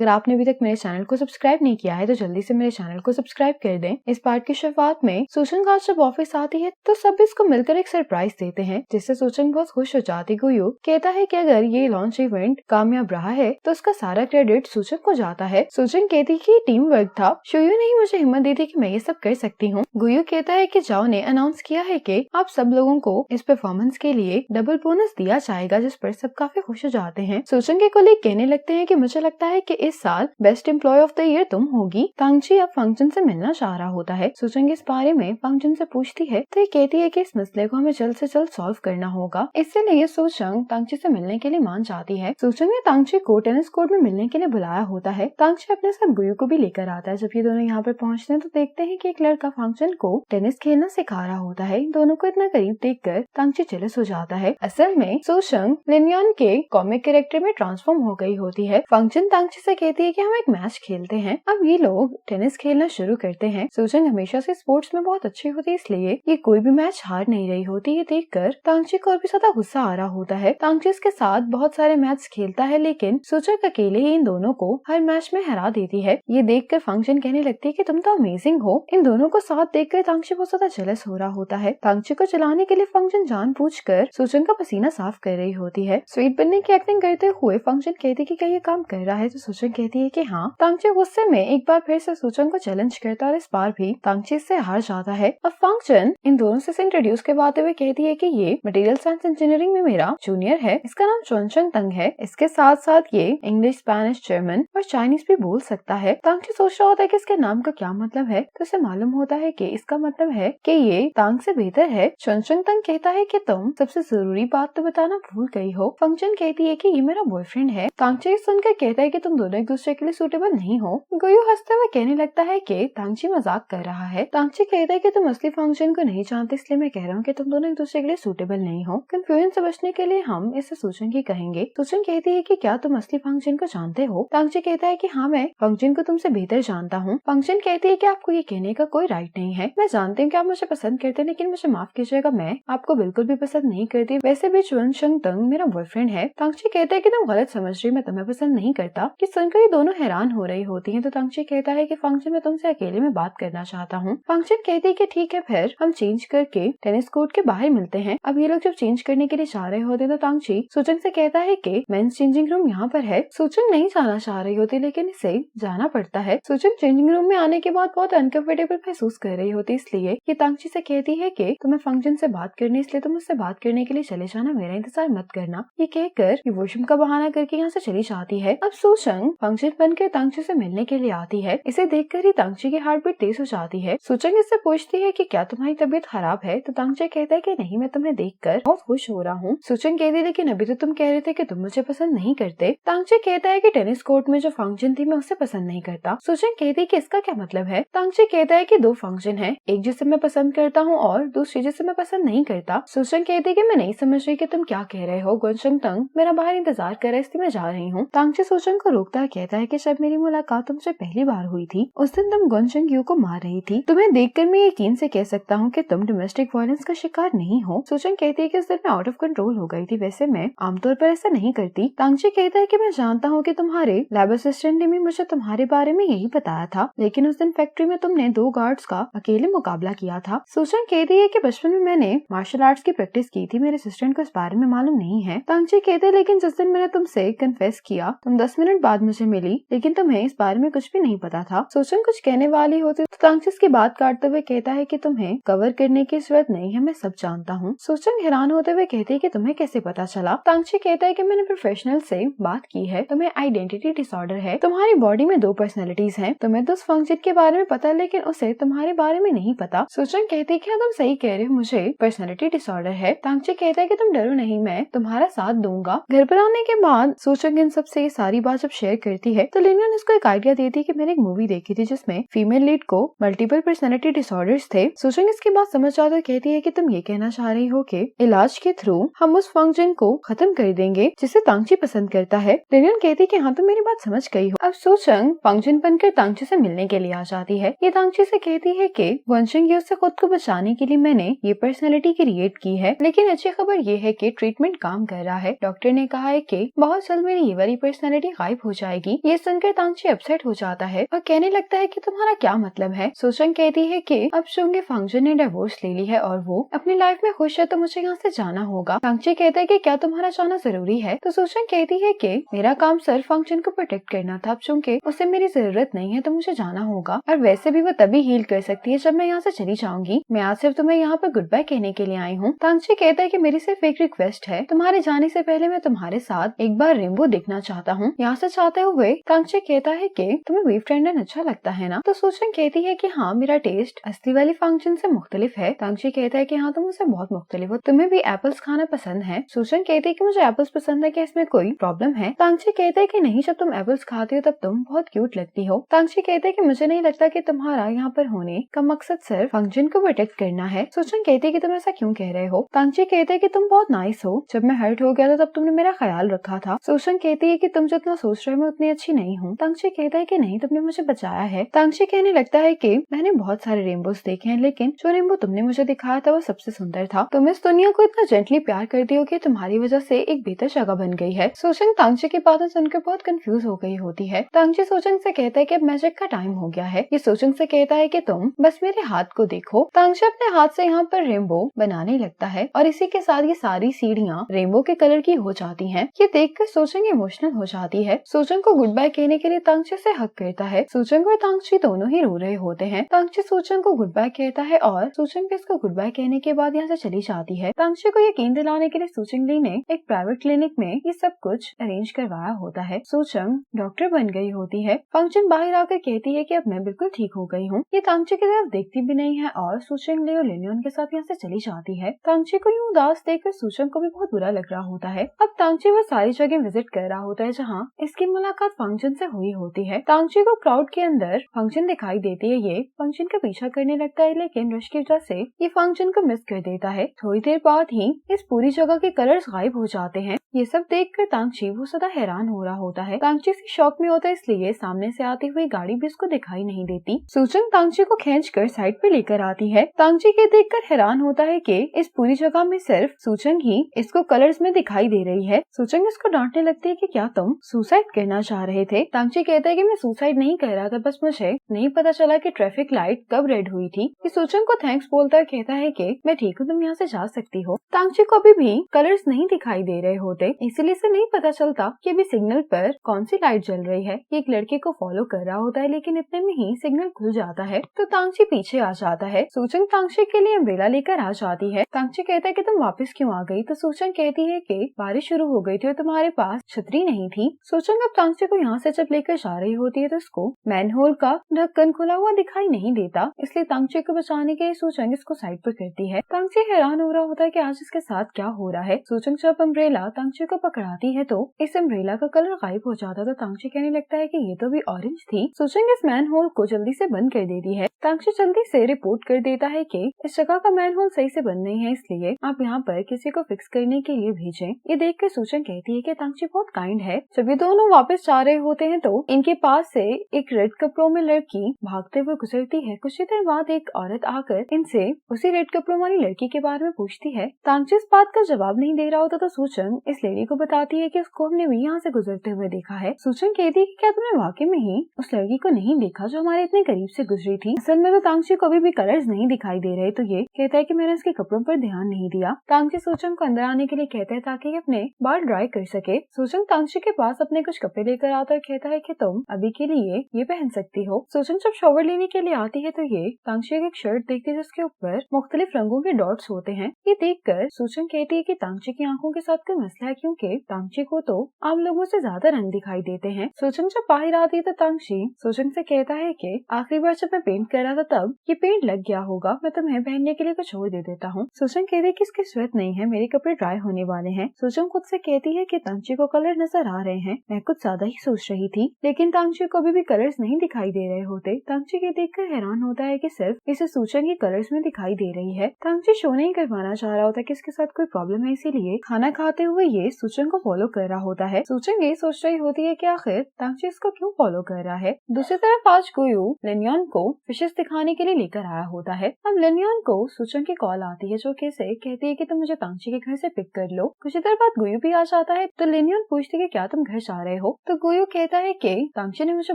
अगर आपने अभी तक मेरे चैनल को सब्सक्राइब नहीं किया है तो जल्दी से मेरे चैनल को सब्सक्राइब कर दें। इस पार्ट की शुरुआत में सूचन खास जब ऑफिस आती है तो सब इसको मिलकर एक सरप्राइज देते हैं, जिससे सूचन बहुत खुश हो जाती। गुयू कहता है कि अगर ये लॉन्च इवेंट कामयाब रहा है तो उसका सारा क्रेडिट सूचन को जाता है। सूचन कहती कि टीम वर्क था, शुयू ने ही मुझे हिम्मत दी थी कि मैं ये सब कर सकती हूँ। गुयू कहता है कि जाओ ने अनाउंस किया है कि आप सब लोगों को इस परफॉर्मेंस के लिए डबल बोनस दिया जाएगा, जिस पर सब काफी खुश हो जाते हैं। सूचन के कोलीग कहने लगते हैं कि मुझे लगता है कि इस साल best employee of the year तुम होगी। तांगची अब फंक्शन से मिलना चाह रहा होता है। सूचन इस बारे में फंक्शन से पूछती है तो ये कहती है कि इस मसले को हमें जल्द से जल्द सॉल्व करना होगा। इसीलिए सूचन तांगची से मिलने के लिए मान जाती है। सूचन ने तांगची को टेनिस कोर्ट में मिलने के लिए बुलाया होता है। तांगची अपने साथ गुयू को भी लेकर आता है। जब ये दोनों यहाँ पर पहुँचते हैं तो देखते हैं कि एक लड़का फंक्शन को टेनिस खेलना सिखा रहा होता है। इन दोनों को इतना करीब देखकर तांगची जेलस हो जाता है। असल में सूचन लिनयान के कॉमिक कैरेक्टर में ट्रांसफॉर्म हो गई होती है। फंक्शन तांगची से कहती है कि हम एक मैच खेलते हैं। अब ये लोग टेनिस खेलना शुरू करते हैं। सूचन हमेशा से स्पोर्ट्स में बहुत अच्छी होती है, इसलिए ये कोई भी मैच हार नहीं रही होती। ये देखकर तांगची को और भी ज्यादा गुस्सा आ रहा होता है। तांगची इसके साथ बहुत सारे मैच खेलता है, लेकिन सूचन अकेले ही इन दोनों को हर मैच में हरा देती है। ये देखकर फंक्शन कहने लगती है कि तुम तो अमेजिंग हो। इन दोनों को साथ देखकर तांगची बहुत ज्यादा जेलस हो रहा होता है। तांगची को चलाने के लिए फंक्शन जानबूझकर सूचन का पसीना साफ कर रही होती है। स्वीट बनने की एक्टिंग करते हुए फंक्शन कहती है कि क्या ये काम कर रहा है, तो सूचन कहती है कि हाँ। तांगची गुस्से में एक बार फिर से सूचन को चैलेंज करता है और इस बार भी तांगची से हार जाता है। अब फंक्शन इन दोनों से इंट्रोड्यूस करवाते हुए कहती है कि ये मटेरियल साइंस इंजीनियरिंग में मेरा जूनियर है। इसका नाम चोनचंग तंग है। इसके साथ साथ ये इंग्लिश, स्पेनिश, जर्मन और चाइनीज भी बोल सकता है। तांगची सोच रहा होता है कि इसके नाम का क्या मतलब है, तो इसे मालूम होता है कि इसका मतलब है कि ये तांग से बेहतर है। चोनचंग तंग कहता है कि तुम सबसे जरूरी बात तो बताना भूल गई हो। फंक्शन कहती है कि ये मेरा बॉयफ्रेंड है। तांगची सुनकर कहता है कि तुम दोनों एक दूसरे के लिए सूटेबल नहीं हो। गुयू हंसते हुए कहने लगता है कि तांगची मजाक कर रहा है। तांगची कहता है कि तुम असली फंक्शन को नहीं जानते, इसलिए मैं कह रहा हूँ कि तुम दोनों एक दूसरे के लिए सूटेबल नहीं हो। कंफ्यूजन से बचने के लिए हम इसे सूचन की कहेंगे। सूचन कहती है कि क्या तुम असली फंक्शन को जानते हो। तांगची कहता है कि हाँ, मैं फंक्शन को तुमसे बेहतर जानता हूँ। फंक्शन कहती है कि आपको ये कहने का कोई राइट नहीं है। मैं जानती हूँ कि आप मुझे पसंद करते हैं, लेकिन मुझे माफ कीजिएगा, मैं आपको बिल्कुल भी पसंद नहीं करती। वैसे भी चोनचंग तंग मेरा बॉयफ्रेंड है। तांगची कहता है कि तुम गलत समझ रही, मैं तुम्हें पसंद नहीं करता। कि सुनकर ये दोनों हैरान हो रही होती हैं। तो तांगची कहता है कि फंक्शन में तुमसे अकेले में बात करना चाहता हूँ। फंक्शन कहती है कि ठीक है, फिर हम चेंज करके टेनिस कोर्ट के बाहर मिलते हैं। अब ये लोग जब चेंज करने के लिए जा रहे होते हैं तो तांगची सूचन से कहता है कि मेंस चेंजिंग रूम यहाँ पर है। सूचन नहीं जाना चाह रही होती, लेकिन इसे जाना पड़ता है। सूचन चेंजिंग रूम में आने के बाद बहुत अनकंफर्टेबल महसूस कर रही होती, इसलिए ये तांगची से कहती है कि तुम्हें फंक्शन से बात करनी, इसलिए तुम उससे बात करने के लिए चले जाना, मेरा इंतजार मत करना। ये कहकर ये वॉशरूम का बहाना करके यहाँ से चली जाती है। अब सूचन फंक्शन बनकर तांगची से मिलने के लिए आती है। इसे देखकर ही तांगची की हार्ट बीट तेज हो जाती है। सूचन इससे पूछती है कि क्या तुम्हारी तबीयत खराब है, तो तांगची कहता है कि नहीं, मैं तुम्हें देखकर बहुत खुश हो रहा हूँ। सूचन कहती है लेकिन अभी तो तुम कह रहे थे कि तुम मुझे पसंद नहीं करते। तांगची कहता है कि टेनिस कोर्ट में जो फंक्शन थी मैं उसे पसंद नहीं करता। सूचन कहती है कि इसका क्या मतलब है। तांगची कहता है कि दो फंक्शन है, एक जिसे मैं पसंद करता हूँ और दूसरी जिसे मैं पसंद नहीं करता। सूचन कहती है कि मैं नहीं समझ रही कि तुम क्या कह रहे हो। चोनचंग तंग मेरा बाहर इंतजार कर रहा है, इसलिए मैं जा रही हूँ। तांगची सूचन को रोकता है, कहता है कि जब मेरी मुलाकात तुमसे पहली बार हुई थी उस दिन तुम गोनचंग यू को मार रही थी। तुम्हें देखकर मैं यकीन से कह सकता हूँ कि तुम डोमेस्टिक वायलेंस का शिकार नहीं हो। सूचन कहती है कि उस दिन मैं आउट ऑफ कंट्रोल हो गई थी, वैसे मैं आमतौर पर ऐसा नहीं करती। तांगची कहता है कि मैं जानता हूँ कि तुम्हारे लैब असिस्टेंट ने भी मुझे तुम्हारे बारे में यही बताया था, लेकिन उस दिन फैक्ट्री में तुमने 2 गार्ड्स का अकेले मुकाबला किया था। सूचन कहती है कि बचपन में मैंने मार्शल आर्ट्स की प्रैक्टिस की थी, मेरे असिस्टेंट को इस बारे में मालूम नहीं है। तांगची कहते हैं लेकिन जिस दिन मैंने तुमसे कन्फेस किया तुम 10 मिनट बाद मुझे मिली, लेकिन तुम्हें इस बारे में कुछ भी नहीं पता था। सूचन कुछ कहने वाली होती तो तांगची इसकी बात काटते हुए कहता है कि तुम्हें कवर करने की जरूरत नहीं है, मैं सब जानता हूँ। सूचन हैरान होते हुए कहती है कि तुम्हें कैसे पता चला। तांगची कहता है कि मैंने प्रोफेशनल से बात की है, तुम्हें आइडेंटिटी डिसऑर्डर है, तुम्हारी बॉडी में 2 पर्सनैलिटीज हैं। तुम्हें तो उस फंक्शन के बारे में पता है, लेकिन उसे तुम्हारे बारे में नहीं पता। सूचन कहती है कि हाँ, तुम सही कह रहे हो, मुझे पर्सनैलिटी डिसऑर्डर है। तांगची कहता है कि तुम डरो नहीं, मैं तुम्हारा साथ दूंगा। घर पर आने के बाद सूचन इन सबसे ये सारी बात जब शेयर करती है तो लिनयान इसको एक आइडिया देती है कि मैंने एक मूवी देखी थी जिसमें फीमेल लीड को मल्टीपल पर्सनैलिटी डिसऑर्डर्स थे। सूचन इसके बाद समझ जाती है, कहती है कि तुम ये कहना चाह रही हो कि इलाज के थ्रू हम उस फंक्शन को खत्म कर देंगे जिसे तांगची पसंद करता है। लिनयान कहती है कि हाँ, तुम मेरी बात समझ गई हो। अब सूचन फंक्शन बनकर तांगची से मिलने के लिए आ जाती है। ये तांगची से कहती है कि गोनचंग यू से खुद को बचाने के लिए मैंने ये पर्सनैलिटी क्रिएट की है, लेकिन अच्छी खबर ये है कि ट्रीटमेंट काम कर रहा है। डॉक्टर ने कहा है कि बहुत जल्द मेरी ये वाली पर्सनैलिटी गायब हो जाएगी। ये सुनकर तांगची अपसेट हो जाता है और कहने लगता है कि तुम्हारा क्या मतलब है। सूचंग कहती है कि अब चूंकि फंक्शन ने डिवोर्स ले ली है और वो अपनी लाइफ में खुश है तो मुझे यहाँ से जाना होगा। तांगची कहता है कि क्या तुम्हारा जाना जरूरी है? तो सूचंग कहती है कि मेरा काम सिर्फ फंक्शन को प्रोटेक्ट करना था, चूंकि उसे मेरी जरूरत नहीं है तो मुझे जाना होगा, और वैसे भी वो तभी हील कर सकती है जब मैं यहाँ से चली जाऊंगी। मैं आज सिर्फ तुम्हें यहाँ पर गुड बाय कहने के लिए आई हूँ। तांगची कहता है कि मेरी सिर्फ एक रिक्वेस्ट है, तुम्हारे जाने से पहले मैं तुम्हारे साथ एक बार रेनबो देखना चाहता हूँ। यहाँ से जाते हुए तांगची कहता है कि तुम्हें बीफ टेंडन अच्छा लगता है ना? तो सूचंग कहती है कि हाँ, मेरा टेस्ट असली वाली फंक्शन से मुख्तलिफ है। तांगची कहता है कि हाँ, तुम उससे बहुत मुख्तलिफ हो, तुम्हें भी एप्पल्स खाना पसंद है। सूचंग कहती है कि मुझे एप्पल्स पसंद है, क्या इसमें कोई प्रॉब्लम है? तांगची कहता है कि नहीं, जब तुम एप्पल्स खाती हो तब तुम बहुत क्यूट लगती हो। तांगची कहते हैं कि मुझे नहीं लगता कि तुम्हारा यहाँ पर होने का मकसद सिर्फ फंक्शन को प्रोटेक्ट करना है। सूचंग कहती है कि तुम ऐसा क्यों कह रहे हो? तांगची कहते हैं कि तुम बहुत नाइस हो, जब मैं हर्ट हो गया था तब तुमने मेरा ख्याल रखा था। सूचंग कहती है कि तुम जितना सोच रहे हो मैं उतनी अच्छी नहीं हूँ। तांगची कहता है कि नहीं, तुमने मुझे बचाया है। तांगची कहने लगता है कि मैंने बहुत सारे रेनबोस देखे हैं, लेकिन जो रेनबो तुमने मुझे दिखाया था वो सबसे सुंदर था। तुम इस दुनिया को इतना जेंटली प्यार करती हो कि तुम्हारी वजह से एक बेहतर जगह बन गई है। सूचंग तांगची की बातें सुनकर बहुत कंफ्यूज हो गई होती है। तांगची सूचंग से कहता है कि अब मैजिक का टाइम हो गया है। ये सूचंग से कहता है कि तुम बस मेरे हाथ को देखो। तांगची अपने हाथ से यहाँ पर रेनबो बनाने लगता है और इसी के साथ ये सारी सीढ़ियाँ रेनबो के कलर की हो जाती हैं। ये देखकर सूचंग इमोशनल हो जाती है। सूचंग को गुड बाय कहने के लिए तांगची से हक करता है। सूचंग और तांगची दोनों ही रो रहे होते हैं। तांगची सूचंग को गुड बाय कहता है और सूचंग भी इसको गुड बाय कहने के बाद यहाँ से चली जाती है। तांगची को यकीन दिलाने के लिए सूचंग ली ने एक प्राइवेट क्लिनिक में ये सब कुछ अरेंज करवाया होता है। सूचंग डॉक्टर बन गई होती है। फंक्शन बाहर आकर कहती है कि अब मैं बिल्कुल ठीक हो गई हूँ। ये तांगची की तरफ देखती भी नहीं है और सूचंग ले और लिनियन के साथ यहाँ से चली जाती है। तांगची को यूँ उदास देखकर सूचंग को भी बहुत बुरा लग रहा होता है। अब तांगची वो सारी जगह विजिट कर रहा होता है जहाँ इसकी मुलाकात फंक्शन से हुई होती है। तांगची को क्राउड के अंदर फंक्शन दिखाई देती है। ये फंक्शन का पीछा करने लगता है, लेकिन रश की वजह से ये फंक्शन को मिस कर देता है। थोड़ी देर बाद ही इस पूरी जगह के कलर्स गायब हो जाते हैं। ये सब देखकर तांगची वो सदा हैरान हो रहा होता है। तांगची से शॉक में होता है, इसलिए सामने से आती हुई गाड़ी भी उसको दिखाई नहीं देती। सूचंग तांगची को खींचकर साइड पे लेकर आती है। तांगची के देखकर हैरान होता है कि इस पूरी जगह में सिर्फ सूचंग ही इसको कलर्स में दिखाई दे रही है। सूचंग इसको डांटने लगती है कि क्या तुम सुसाइड करना चाह रहे थे? तांगची कहता है कि मैं सुसाइड नहीं कर रहा था, बस मुझे नहीं पता चला कि ट्रैफिक लाइट कब रेड हुई थी। ये सूचंग को थैंक्स बोलता है, कहता है कि मैं ठीक हूँ, तुम यहाँ से जा सकती हो। तांगची को अभी भी कलर्स नहीं दिखाई दे रहे होते, इसलिए से नहीं पता चलता कि अभी सिग्नल पर कौन सी लाइट जल रही है। ये एक लड़के को फॉलो कर रहा होता है, लेकिन इतने में ही सिग्नल खुल जाता है तो तांगची पीछे आ जाता है। सूचंग तांगची के लिए अम्ब्रेला लेकर आ जाती है। तांगची कहता है कि तुम वापस क्यों आ गई? तो सूचंग कहती है कि बारिश शुरू हो गई थी और तुम्हारे पास छतरी नहीं थी। सूचंग अब तांगची को यहाँ से जब लेकर जा रही होती है तो उसको मैनहोल का ढक्कन खुला हुआ दिखाई नहीं देता, इसलिए तांगची को बचाने के लिए सूचंग इसको साइड पर करती है। तांगची हैरान हो रहा होता है कि आज इसके साथ क्या हो रहा है। सूचंग जब अम्ब्रेला तांगची को पकड़ाती है तो इस अम्ब्रेला का कलर गायब हो जाता, तो तांगची कहने लगता है कि ये तो भी ऑरेंज थी। सूचंग इस मैनहोल को जल्दी से बंद कर देती है। तांगची जल्दी से रिपोर्ट कर देता है कि इस जगह का मैनहोल सही से बंद नहीं है, इसलिए आप यहाँ पर किसी को फिक्स करने के लिए भेजें। ये देख कर सूचंग कहती है कि तांगची बहुत काइंड है। जब ये दोनों वापस जा रहे होते हैं तो इनके पास से एक रेड कपड़ों में लड़की भागते हुए गुजरती है। कुछ ही देर बाद एक औरत आकर इनसे उसी रेड कपड़ों वाली लड़की के बारे में पूछती है। तांगची इस बात का जवाब नहीं दे रहा होता तो सूचंग इस लेडी को बताती है कि उसको हमने भी यहाँ से गुजरते हुए देखा है। सूचंग कहती है कि क्या तुमने वाकई में ही उस लड़की को नहीं देखा जो हमारे इतने करीब से गुजरी थी? असल में तो तांगची को अभी भी कलर्स नहीं दिखाई दे रहे, तो ये कहता है कि मैंने उसके कपड़ों पर ध्यान नहीं दिया। तांगची सूचंग को अंदर आने के लिए कहता है ताकि ये अपने बाल ड्राई कर सके। सूचंग तांगची के पास अपने कुछ कपड़े लेकर आता है, कहता है कि तुम अभी के लिए ये पहन सकती हो। सूचंग जब शॉवर लेने के लिए आती है तो ये तांगची एक शर्ट देखती है जिसके ऊपर मुख्तलिफ रंगों के डॉट्स होते हैं। ये देखकर सूचंग कहती है कि तांगची की आंखों के साथ कोई मसला है, क्योंकि तांगची को तो आम लोगों से ज्यादा रंग दिखाई देते हैं। सूचंग जब बाहर आती है तो तांगची सूचंग से कहता है कि आखिरी बार जब मैं पेंट कर रहा था तब ये पेंट लग गया होगा, मैं तुम्हें पहनने के लिए कुछ और दे देता हूँ। सूचंग कहती है कि इसकी जरूरत नहीं है, मेरे कपड़े ड्राई होने वाले हैं। सूचंग खुद से कहती है कि तांगची को कलर नजर आ रहे हैं, मैं कुछ ज्यादा ही सोच रही थी, लेकिन तांगची को अभी भी कलर्स नहीं दिखाई दे रहे होते। तांगची के देखकर हैरान होता है कि सिर्फ इसे सूचंग ही कलर्स में दिखाई दे रही है। तांगची शो नहीं करवाना चाह रहा होता कि इसके साथ कोई प्रॉब्लम है, इसीलिए खाना खाते हुए ये सूचंग को फॉलो कर रहा होता है। सूचंग ये सोच रही होती है कि आखिर तांगची इसको क्यों फॉलो कर रहा है। दूसरी तरफ आज गुयू लिनियन को फिशेस दिखाने के लिए लेकर आया होता है। अब लिनियन को सूचंग की कॉल आती है जो कि इसे कहती है कि तुम मुझे तांगची के घर से पिक कर लो। कुछ देर बाद गुयू भी आ जाता है तो लिनियन पूछती है कि क्या तुम घर जा रहे हो। तो गुयू कहता है कि तांगची ने मुझे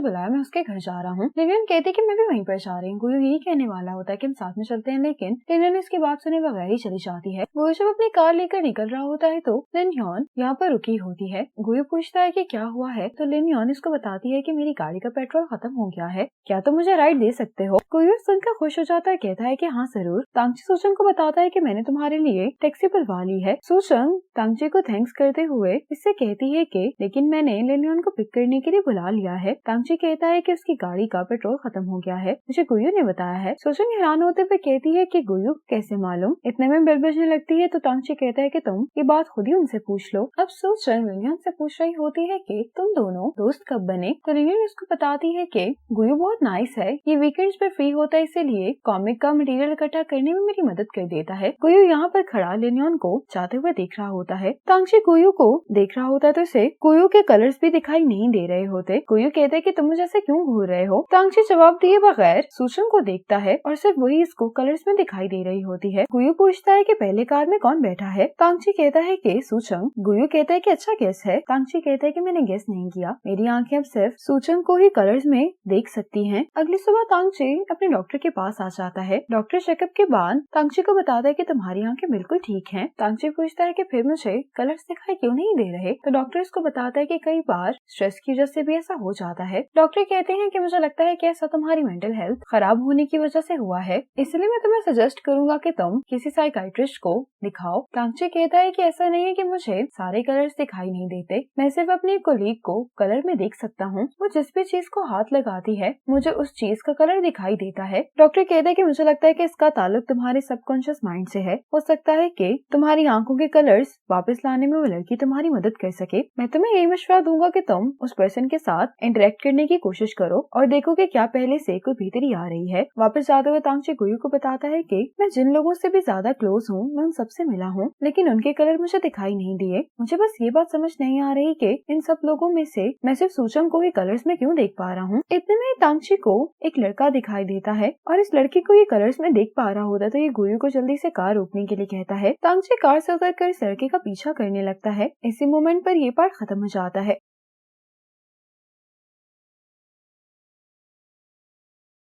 बुलाया, मैं उसके घर जा रहा हूँ। लिनियन कहती है कि मैं भी वहीं पर जा रही हूँ। गुयू यही कहने वाला होता है कि हम साथ में चलते हैं, लेकिन लिनियन इसकी बात सुने बगैर ही चली जाती है। गुयू जब अपनी कार लेकर निकल रहा होता है तो लिनियन यहाँ पर रुकी होती है। गुयू पूछता है कि क्या हुआ है, तो लिनियन इसको बताती है कि मेरी गाड़ी का पेट्रोल खत्म हो गया है, क्या तुम मुझे राइड दे सकते हो। गुयू सुनकर खुश हो जाता है, कहता है कि हाँ जरूर। तांगची सूचन को बताता है कि मैंने तुम्हारे लिए टैक्सी बुलवा ली है। सूचन तांगची को थैंक्स करते हुए इससे कहती है कि लेकिन मैंने लिनियन को पिक करने के लिए बुला लिया है। तांगची कहता है कि उसकी गाड़ी का पेट्रोल खत्म हो गया है, मुझे गुयू ने बताया है। सूचन हैरान होते हुए कहती है कि गुयू कैसे मालूम। इतने में बेल बजने लगती है तो तांगची कहता है कि तुम ये बात खुद ही उनसे पूछ लो। अब सूचन लिनियन से पूछ रही होती है कि तुम दोनों दोस्त कब बने, तो लिनियन उसको बताती है कि गुयू बहुत नाइस है, ये वीकेंड्स पे फ्री होता है, इसीलिए कॉमिक का मटेरियल इकट्ठा करने में मेरी मदद कर देता है। गुयू यहाँ पर खड़ा लिनियन को जाते हुए देख रहा होता है। तांगची गुयू को देख रहा होता है तो इसे गुयू के कलर्स भी दिखाई नहीं दे रहे होते। गुयू कहते हैं कि तुम मुझे ऐसे क्यों घूर रहे हो। तांगची जवाब दिए बगैर सूचन को देखता है और सिर्फ वही इसको कलर्स में दिखाई दे रही होती है। गुयू पूछता है कि पहले कार में कौन बैठा है। तांगची कहता है कि सूचन। गुयू कहता है कि अच्छा गेस है। तांगची कहता है कि मैंने गेस नहीं किया, मेरी आंखें अब सिर्फ सूचन को ही कलर्स में देख सकती हैं। अगली सुबह तांगची अपने डॉक्टर के पास आ जाता है। डॉक्टर चेकअप के बाद तांगची को बताता है कि तुम्हारी आंखें बिल्कुल ठीक हैं। तांगची पूछता है कि फिर मुझे कलर्स दिखाई क्यों नहीं दे रहे, तो डॉक्टर इसको बताता है कि कई बार स्ट्रेस की वजह से भी ऐसा हो जाता है। डॉक्टर कहते हैं कि मुझे लगता है कि ऐसा तुम्हारी मेंटल हेल्थ खराब होने की वजह से हुआ है, इसलिए मैं तुम्हें सजेस्ट करूंगा कि तुम किसी साइकाइट्रिस्ट को दिखाओ। तांगची कहता है कि ऐसा नहीं है कि मुझे सारे कलर्स दिखाई नहीं देते, मैं सिर्फ अपने कोलीग को कलर में देख सकता हूँ, वो जिस भी चीज को हाथ लगाती है मुझे उस चीज का कलर दिखाई देता है। डॉक्टर कहता है कि मुझे लगता है कि इसका ताल्लुक तुम्हारे सबकॉन्शियस माइंड से है, हो सकता है कि तुम्हारी आंखों के कलर्स वापस लाने में वो लड़की तुम्हारी मदद कर सके। मैं तुम्हें यही मशवरा दूंगा कि तुम उस पर्सन के साथ इंटरेक्ट करने की कोशिश करो और देखो कि क्या पहले से कोई भीतरी आ रही है। वापस जाते हुए तांगची गुयू को बताता है कि मैं जिन लोगों से भी ज्यादा क्लोज हूँ मैं उन सबसे मिला हूँ, लेकिन उनके कलर मुझे दिखाई नहीं दिए। मुझे बस ये बात समझ नहीं आ रही कि इन सब लोगों में से मैं सिर्फ सूचन को ही कलर्स में क्यों देख पा रहा हूँ। इतने में तांगची को एक लड़का दिखाई देता है और इस लड़के को ये कलर्स में देख पा रहा होता है, तो ये गुयू को जल्दी से कार रोकने के लिए कहता है। तांगची कार से उतर कर इस लड़के का पीछा करने लगता है। इसी मोमेंट पर ये पार्ट खत्म हो जाता है।